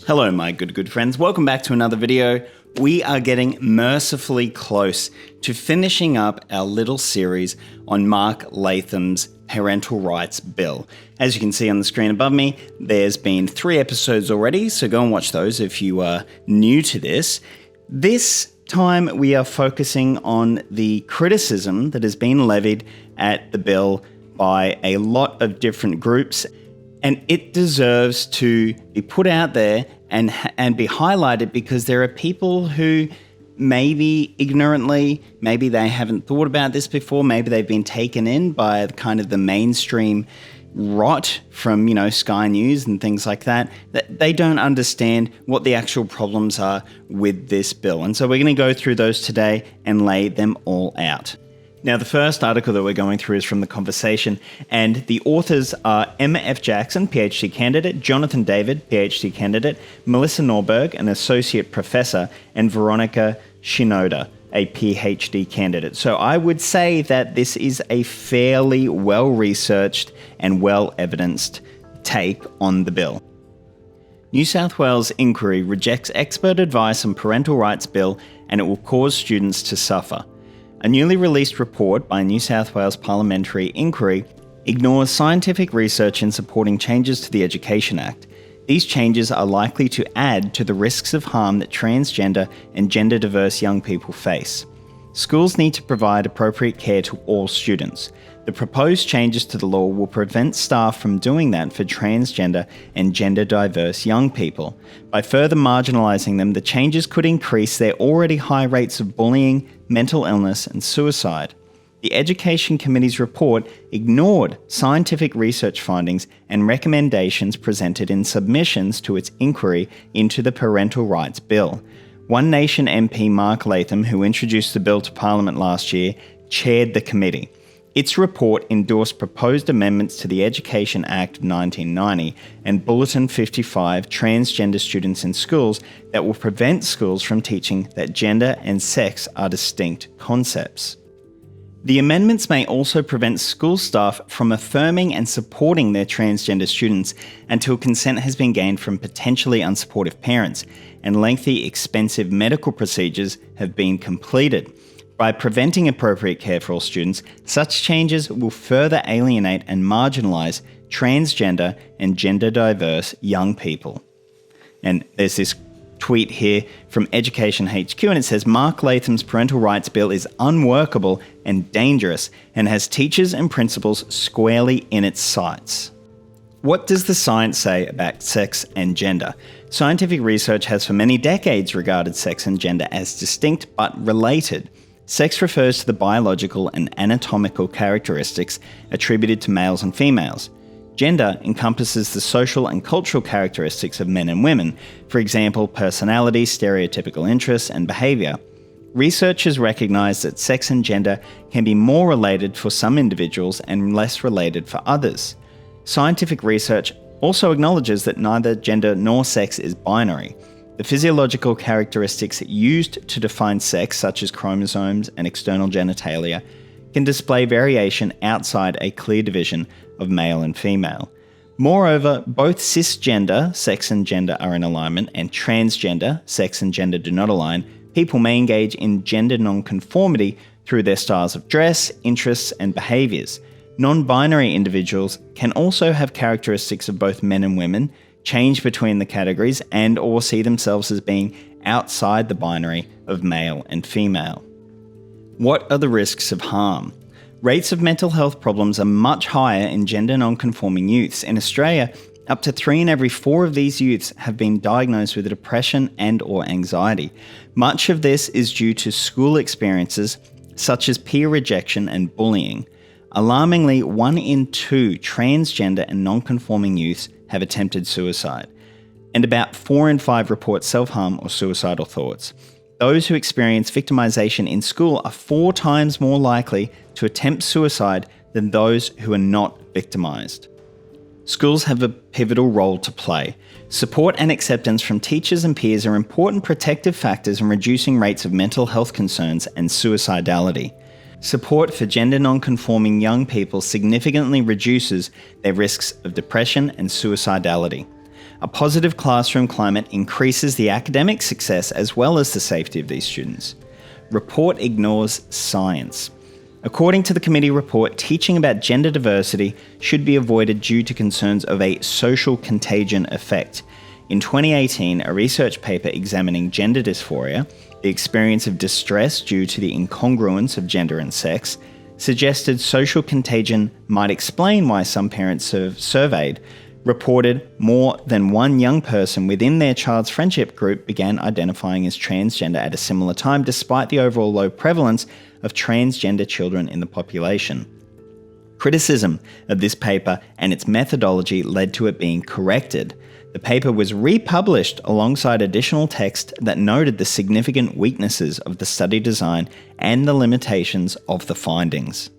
Hello, my good friends. Welcome back to another video. We are getting mercifully close to finishing up our little series on Mark Latham's Parental Rights Bill. As you can see on the screen above me, there's been 3 episodes already, so go and watch those if you are new to this. This time we are focusing on the criticism that has been levied at the bill by a lot of different groups, and it deserves to be put out there and be highlighted because there are people who maybe ignorantly, maybe they haven't thought about this before, maybe they've been taken in by kind of the mainstream rot from, Sky News and things like that they don't understand what the actual problems are with this bill. And so we're going to go through those today and lay them all out. Now, the first article that we're going through is from The Conversation, and the authors are Emma F. Jackson, PhD candidate, Jonathan David, PhD candidate, Melissa Norberg, an associate professor, and Veronica Shinoda, a PhD candidate. So I would say that this is a fairly well-researched and well-evidenced take on the bill. New South Wales inquiry rejects expert advice on parental rights bill, and it will cause students to suffer. A newly released report by New South Wales Parliamentary Inquiry ignores scientific research in supporting changes to the Education Act. These changes are likely to add to the risks of harm that transgender and gender-diverse young people face. Schools need to provide appropriate care to all students. The proposed changes to the law will prevent staff from doing that for transgender and gender-diverse young people. By further marginalising them, the changes could increase their already high rates of bullying, mental illness, and suicide. The Education Committee's report ignored scientific research findings and recommendations presented in submissions to its inquiry into the Parental Rights Bill. One Nation MP Mark Latham, who introduced the bill to Parliament last year, chaired the committee. Its report endorsed proposed amendments to the Education Act of 1990 and Bulletin 55 transgender students in schools that will prevent schools from teaching that gender and sex are distinct concepts. The amendments may also prevent school staff from affirming and supporting their transgender students until consent has been gained from potentially unsupportive parents and lengthy, expensive medical procedures have been completed. By preventing appropriate care for all students, such changes will further alienate and marginalise transgender and gender-diverse young people. And there's this tweet here from Education HQ, and it says, Mark Latham's Parental Rights Bill is unworkable and dangerous and has teachers and principals squarely in its sights. What does the science say about sex and gender? Scientific research has for many decades regarded sex and gender as distinct but related. Sex refers to the biological and anatomical characteristics attributed to males and females. Gender encompasses the social and cultural characteristics of men and women, for example, personality, stereotypical interests, and behaviour. Researchers recognise that sex and gender can be more related for some individuals and less related for others. Scientific research also acknowledges that neither gender nor sex is binary. The physiological characteristics used to define sex, such as chromosomes and external genitalia, can display variation outside a clear division of male and female. Moreover, both cisgender, sex and gender are in alignment, and transgender, sex and gender do not align. People may engage in gender nonconformity through their styles of dress, interests, and behaviours. Non-binary individuals can also have characteristics of both men and women, change between the categories, and or see themselves as being outside the binary of male and female. What are the risks of harm? Rates of mental health problems are much higher in gender non-conforming youths. In Australia, up to 3 in every 4 of these youths have been diagnosed with depression and or anxiety. Much of this is due to school experiences such as peer rejection and bullying. Alarmingly, 1 in 2 transgender and non-conforming youths have attempted suicide, and about 4 in 5 report self-harm or suicidal thoughts. Those who experience victimization in school are 4 times more likely to attempt suicide than those who are not victimized. Schools have a pivotal role to play. Support and acceptance from teachers and peers are important protective factors in reducing rates of mental health concerns and suicidality. Support for gender non-conforming young people significantly reduces their risks of depression and suicidality. A positive classroom climate increases the academic success as well as the safety of these students. Report ignores science. According to the committee report, teaching about gender diversity should be avoided due to concerns of a social contagion effect. In 2018, a research paper examining gender dysphoria, the experience of distress due to the incongruence of gender and sex, suggested social contagion might explain why some parents surveyed reported more than one young person within their child's friendship group began identifying as transgender at a similar time, despite the overall low prevalence of transgender children in the population. Criticism of this paper and its methodology led to it being corrected. The paper was republished alongside additional text that noted the significant weaknesses of the study design and the limitations of the findings.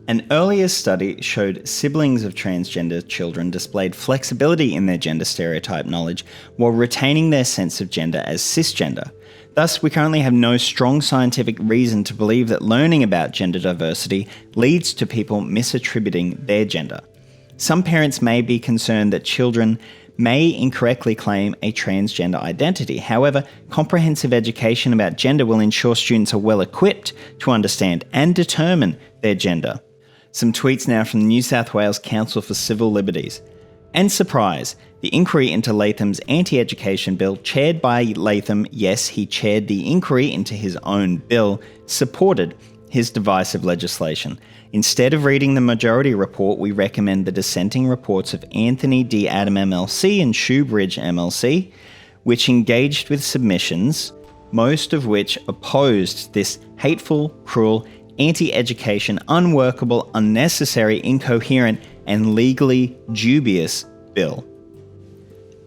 An earlier study showed siblings of transgender children displayed flexibility in their gender stereotype knowledge while retaining their sense of gender as cisgender. Thus, we currently have no strong scientific reason to believe that learning about gender diversity leads to people misattributing their gender. Some parents may be concerned that children may incorrectly claim a transgender identity. However, comprehensive education about gender will ensure students are well equipped to understand and determine their gender. Some tweets now from the New South Wales Council for Civil Liberties. And surprise, the inquiry into Latham's anti-education bill, chaired by Latham, yes, he chaired the inquiry into his own bill, supported his divisive legislation. Instead of reading the majority report, we recommend the dissenting reports of Anthony D. Adam MLC and Shoebridge MLC, which engaged with submissions, most of which opposed this hateful, cruel, anti-education, unworkable, unnecessary, incoherent, and legally dubious bill.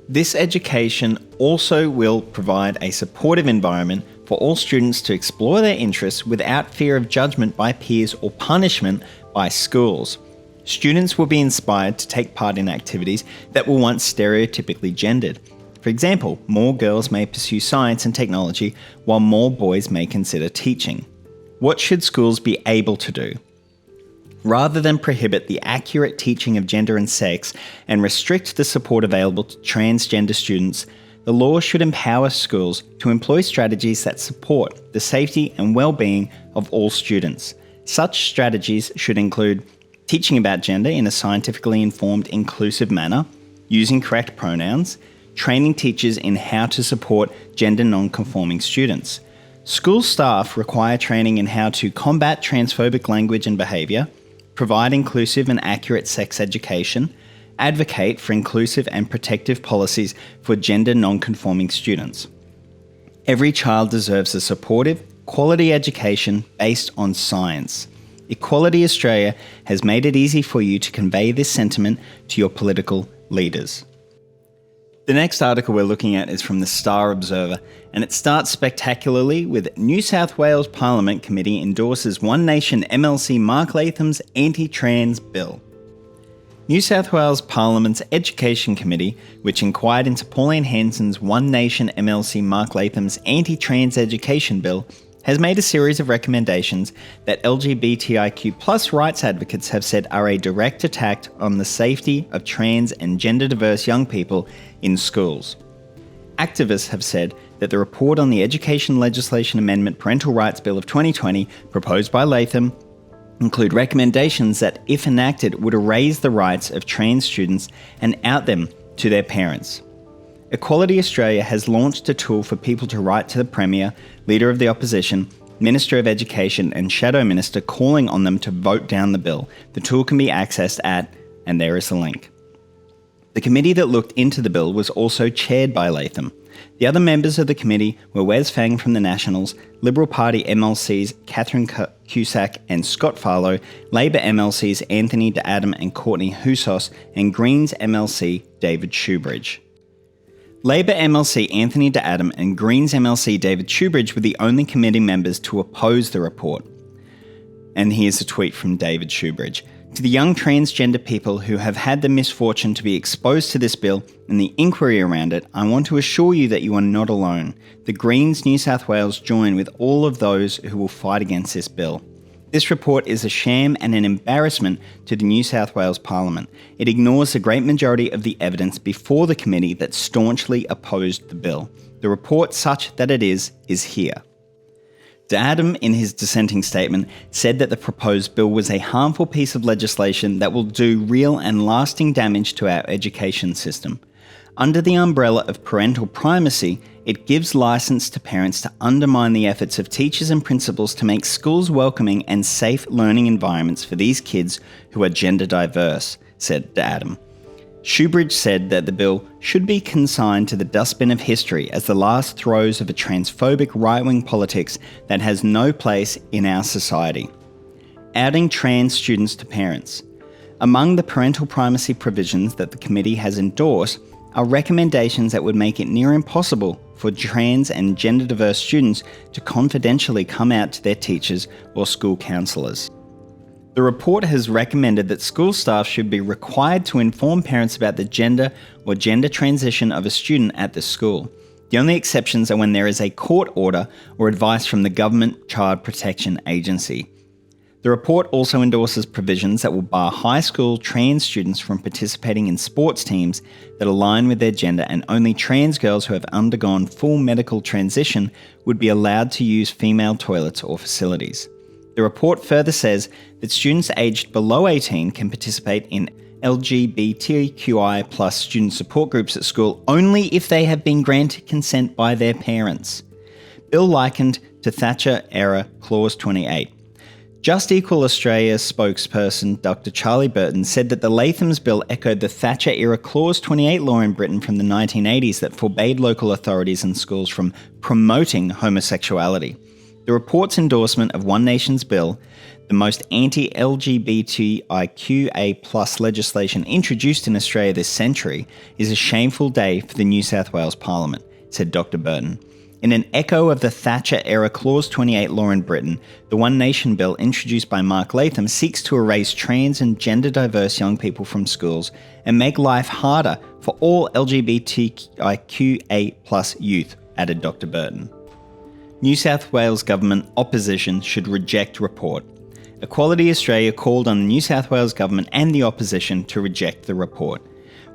This education also will provide a supportive environment for all students to explore their interests without fear of judgment by peers or punishment by schools. Students will be inspired to take part in activities that were once stereotypically gendered. For example, more girls may pursue science and technology, while more boys may consider teaching. What should schools be able to do? Rather than prohibit the accurate teaching of gender and sex and restrict the support available to transgender students, the law should empower schools to employ strategies that support the safety and well-being of all students. Such strategies should include teaching about gender in a scientifically informed, inclusive manner, using correct pronouns, training teachers in how to support gender non-conforming students. School staff require training in how to combat transphobic language and behaviour, provide inclusive and accurate sex education, advocate for inclusive and protective policies for gender non-conforming students. Every child deserves a supportive, quality education based on science. Equality Australia has made it easy for you to convey this sentiment to your political leaders. The next article we're looking at is from the Star Observer, and it starts spectacularly with New South Wales Parliament Committee endorses One Nation MLC Mark Latham's anti-trans bill. New South Wales Parliament's Education Committee, which inquired into Pauline Hanson's One Nation MLC Mark Latham's anti-trans education bill, has made a series of recommendations that LGBTIQ+ rights advocates have said are a direct attack on the safety of trans and gender-diverse young people in schools. Activists have said that the report on the Education Legislation Amendment Parental Rights Bill of 2020, proposed by Latham, include recommendations that, if enacted, would erase the rights of trans students and out them to their parents. Equality Australia has launched a tool for people to write to the Premier, Leader of the Opposition, Minister of Education and Shadow Minister calling on them to vote down the bill. The tool can be accessed at, and there is the link. The committee that looked into the bill was also chaired by Latham. The other members of the committee were Wes Fang from the Nationals, Liberal Party MLCs Catherine Cusack and Scott Farlow, Labor MLCs Anthony De Adam and Courtney Houssos, and Greens MLC David Shoebridge. Labor MLC Anthony De Adam and Greens MLC David Shoebridge were the only committee members to oppose the report. And here's a tweet from David Shoebridge. To the young transgender people who have had the misfortune to be exposed to this bill and the inquiry around it, I want to assure you that you are not alone. The Greens New South Wales join with all of those who will fight against this bill. This report is a sham and an embarrassment to the New South Wales Parliament. It ignores the great majority of the evidence before the committee that staunchly opposed the bill. The report, such that it is here. Latham, in his dissenting statement, said that the proposed bill was a harmful piece of legislation that will do real and lasting damage to our education system. Under the umbrella of parental primacy, it gives license to parents to undermine the efforts of teachers and principals to make schools welcoming and safe learning environments for these kids who are gender diverse, said Latham. Shoebridge said that the bill should be consigned to the dustbin of history as the last throes of a transphobic right-wing politics that has no place in our society. Outing trans students to parents. Among the parental primacy provisions that the committee has endorsed are recommendations that would make it near impossible for trans and gender-diverse students to confidentially come out to their teachers or school counsellors. The report has recommended that school staff should be required to inform parents about the gender or gender transition of a student at the school. The only exceptions are when there is a court order or advice from the Government Child Protection Agency. The report also endorses provisions that will bar high school trans students from participating in sports teams that align with their gender, and only trans girls who have undergone full medical transition would be allowed to use female toilets or facilities. The report further says that students aged below 18 can participate in LGBTQI+ student support groups at school only if they have been granted consent by their parents. Bill likened to Thatcher-era Clause 28. Just Equal Australia spokesperson Dr. Charlie Burton said that the Latham's bill echoed the Thatcher-era Clause 28 law in Britain from the 1980s that forbade local authorities and schools from promoting homosexuality. The report's endorsement of One Nation's bill, the most anti-LGBTIQA+ legislation introduced in Australia this century, is a shameful day for the New South Wales Parliament, said Dr. Burton. In an echo of the Thatcher-era Clause 28 law in Britain, the One Nation bill introduced by Mark Latham seeks to erase trans and gender-diverse young people from schools and make life harder for all LGBTIQA+ youth, added Dr. Burton. New South Wales Government opposition should reject report. Equality Australia called on the New South Wales Government and the opposition to reject the report.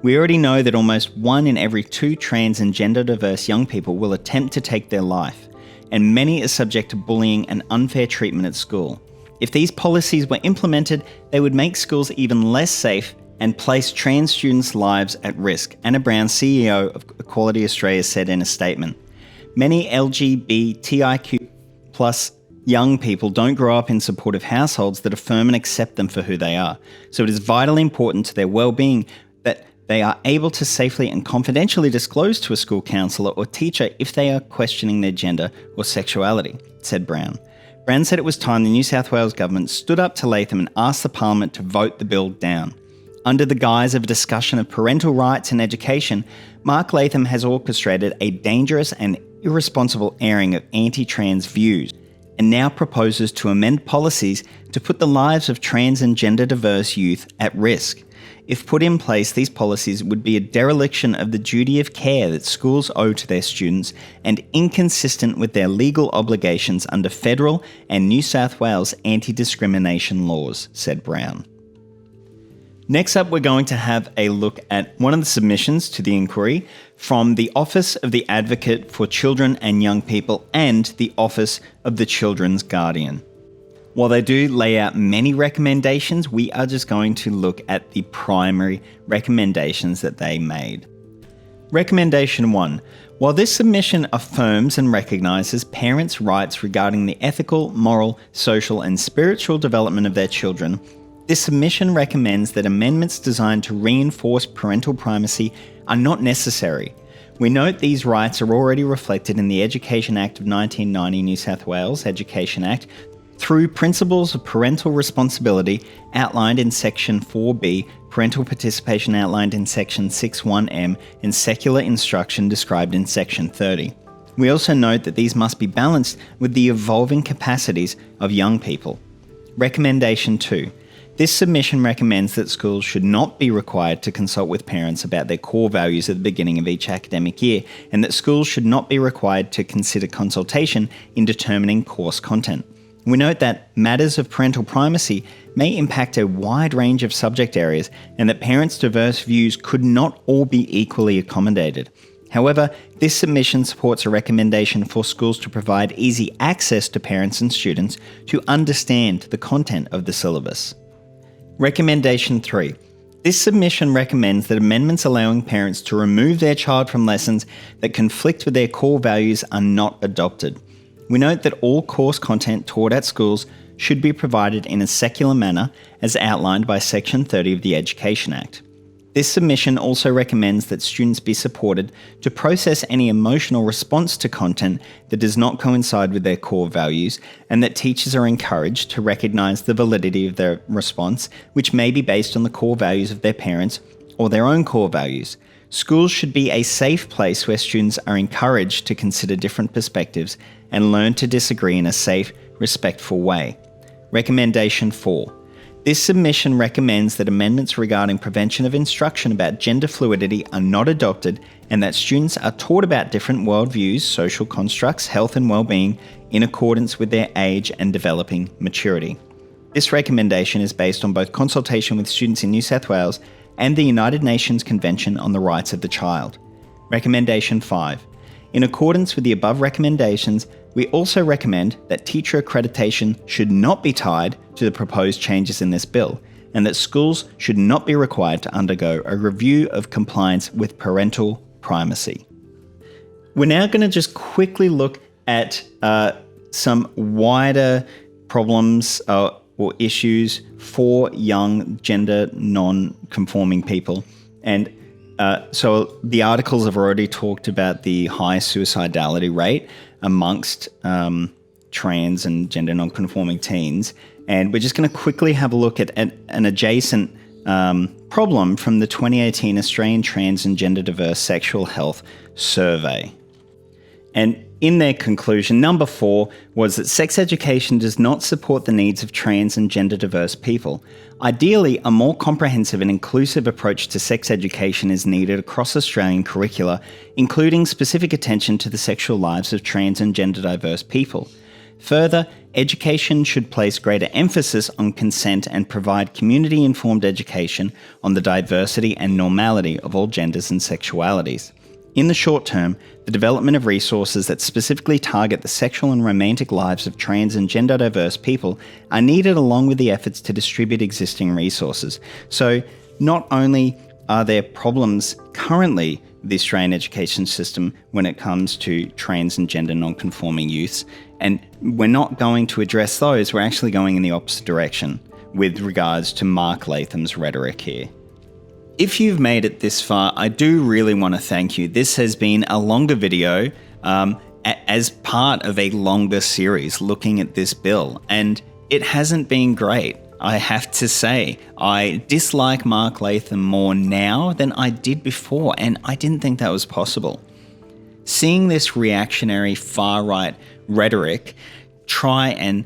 We already know that almost 1 in every 2 trans and gender-diverse young people will attempt to take their life, and many are subject to bullying and unfair treatment at school. If these policies were implemented, they would make schools even less safe and place trans students' lives at risk, Anna Brown, CEO of Equality Australia, said in a statement. Many LGBTIQ+ young people don't grow up in supportive households that affirm and accept them for who they are, so it is vitally important to their well-being that they are able to safely and confidentially disclose to a school counsellor or teacher if they are questioning their gender or sexuality, said Brown. Brown said it was time the New South Wales Government stood up to Latham and asked the Parliament to vote the bill down. Under the guise of a discussion of parental rights and education, Mark Latham has orchestrated a dangerous and irresponsible airing of anti-trans views and now proposes to amend policies to put the lives of trans and gender-diverse youth at risk. If put in place, these policies would be a dereliction of the duty of care that schools owe to their students and inconsistent with their legal obligations under federal and New South Wales anti-discrimination laws, said Brown. Next up, we're going to have a look at one of the submissions to the inquiry from the Office of the Advocate for Children and Young People and the Office of the Children's Guardian. While they do lay out many recommendations, we are just going to look at the primary recommendations that they made. Recommendation 1. While this submission affirms and recognises parents' rights regarding the ethical, moral, social and spiritual development of their children, this submission recommends that amendments designed to reinforce parental primacy are not necessary. We note these rights are already reflected in the Education Act of 1990, New South Wales Education Act, through principles of parental responsibility outlined in Section 4B, parental participation outlined in Section 6.1m, and secular instruction described in Section 30. We also note that these must be balanced with the evolving capacities of young people. Recommendation 2. This submission recommends that schools should not be required to consult with parents about their core values at the beginning of each academic year, and that schools should not be required to consider consultation in determining course content. We note that matters of parental primacy may impact a wide range of subject areas and that parents' diverse views could not all be equally accommodated. However, this submission supports a recommendation for schools to provide easy access to parents and students to understand the content of the syllabus. Recommendation 3. This submission recommends that amendments allowing parents to remove their child from lessons that conflict with their core values are not adopted. We note that all course content taught at schools should be provided in a secular manner as outlined by Section 30 of the Education Act. This submission also recommends that students be supported to process any emotional response to content that does not coincide with their core values, and that teachers are encouraged to recognise the validity of their response, which may be based on the core values of their parents or their own core values. Schools should be a safe place where students are encouraged to consider different perspectives and learn to disagree in a safe, respectful way. Recommendation 4. This submission recommends that amendments regarding prevention of instruction about gender fluidity are not adopted and that students are taught about different worldviews, social constructs, health and well-being in accordance with their age and developing maturity. This recommendation is based on both consultation with students in New South Wales and the United Nations Convention on the Rights of the Child. Recommendation 5. In accordance with the above recommendations, we also recommend that teacher accreditation should not be tied to the proposed changes in this bill, and that schools should not be required to undergo a review of compliance with parental primacy. We're now going to just quickly look at some wider problems or issues for young gender non-conforming people. And so the articles have already talked about the high suicidality rate amongst trans and gender non-conforming teens. And we're just going to quickly have a look at an adjacent problem from the 2018 Australian Trans and Gender Diverse Sexual Health Survey. And in their conclusion, number 4 was that sex education does not support the needs of trans and gender diverse people. Ideally, a more comprehensive and inclusive approach to sex education is needed across Australian curricula, including specific attention to the sexual lives of trans and gender diverse people. Further, education should place greater emphasis on consent and provide community-informed education on the diversity and normality of all genders and sexualities. In the short term, the development of resources that specifically target the sexual and romantic lives of trans and gender diverse people are needed, along with the efforts to distribute existing resources. So not only are there problems currently with the Australian education system when it comes to trans and gender non-conforming youths, and we're not going to address those, we're actually going in the opposite direction with regards to Mark Latham's rhetoric here. If you've made it this far, I do really want to thank you. This has been a longer video as part of a longer series looking at this bill, and it hasn't been great. I have to say, I dislike Mark Latham more now than I did before, and I didn't think that was possible. Seeing this reactionary far-right rhetoric try and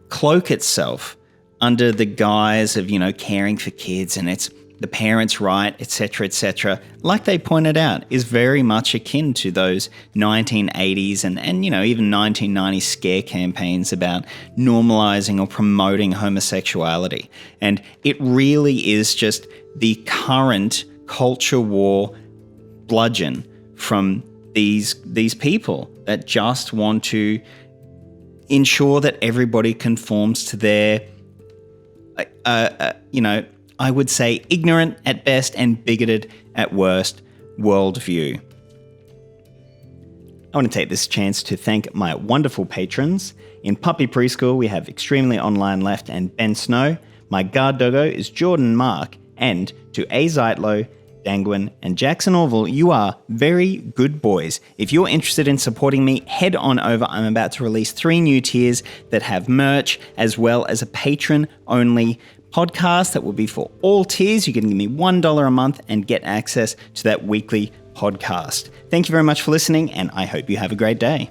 cloak itself under the guise of, caring for kids and it's the parents' right, etc., like they pointed out, is very much akin to those 1980s and even 1990s scare campaigns about normalizing or promoting homosexuality. And it really is just the current culture war bludgeon from these people that just want to ensure that everybody conforms to their, I would say ignorant at best and bigoted at worst worldview. I want to take this chance to thank my wonderful patrons. In Puppy Preschool, we have Extremely Online Left and Ben Snow. My guard doggo is Jordan Mark. And to A. Zeitlo, Dangwin, and Jackson Orville, you are very good boys. If you're interested in supporting me, head on over. I'm about to release 3 new tiers that have merch as well as a patron-only podcast that will be for all tiers. You can give me $1 a month and get access to that weekly podcast. Thank you very much for listening, and I hope you have a great day.